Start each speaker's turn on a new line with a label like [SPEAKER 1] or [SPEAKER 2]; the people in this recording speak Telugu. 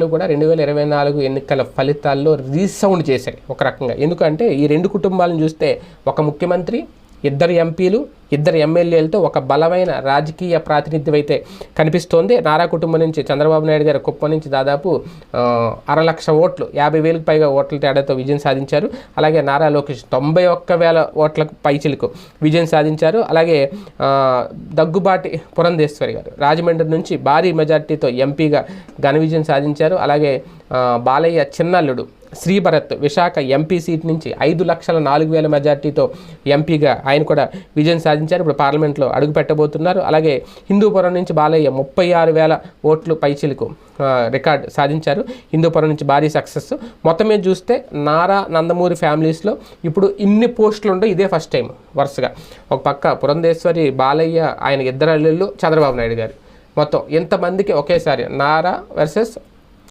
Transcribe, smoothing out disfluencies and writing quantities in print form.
[SPEAKER 1] కుటుంబాలు కూడా 2024 ఎన్నికల ఫలితాల్లో రీసౌండ్ చేశాయి ఒక రకంగా. ఎందుకంటే ఈ రెండు కుటుంబాలను చూస్తే ఒక ముఖ్యమంత్రి, ఇద్దరు ఎంపీలు, ఇద్దరు ఎమ్మెల్యేలతో ఒక బలమైన రాజకీయ ప్రాతినిధ్యం అయితే కనిపిస్తోంది. నారా కుటుంబం నుంచి చంద్రబాబు నాయుడు గారు కుప్పం నుంచి దాదాపు 1,00,000 ఓట్లు, 50,000కు పైగా ఓట్ల తేడాతో విజయం సాధించారు. అలాగే నారా లోకేష్ 91,000 ఓట్లకు పైచిలకు విజయం సాధించారు. అలాగే దగ్గుబాటి పురంధేశ్వరి గారు రాజమండ్రి నుంచి భారీ మెజార్టీతో ఎంపీగా ఘన విజయం సాధించారు. అలాగే బాలయ్య చిన్నల్లుడు శ్రీభరత్ విశాఖ ఎంపీ సీట్ నుంచి 5,04,000 మెజార్టీతో ఎంపీగా ఆయన కూడా విజయం సాధించారు. ఇప్పుడు పార్లమెంట్లో అడుగు పెట్టబోతున్నారు. అలాగే హిందూపురం నుంచి బాలయ్య 36,000 ఓట్లు పైచిలకు రికార్డ్ సాధించారు. హిందూపురం నుంచి భారీ సక్సెస్. మొత్తం మీద చూస్తే నారా నందమూరి ఫ్యామిలీస్లో ఇప్పుడు ఇన్ని పోస్టులు ఉండవు, ఇదే ఫస్ట్ టైం వరుసగా. ఒక పక్క పురంధేశ్వరి, బాలయ్య, ఆయన ఇద్దరు అల్లుళ్ళు, చంద్రబాబు నాయుడు గారు, మొత్తం ఎంతమందికి ఒకేసారి నారా వర్సెస్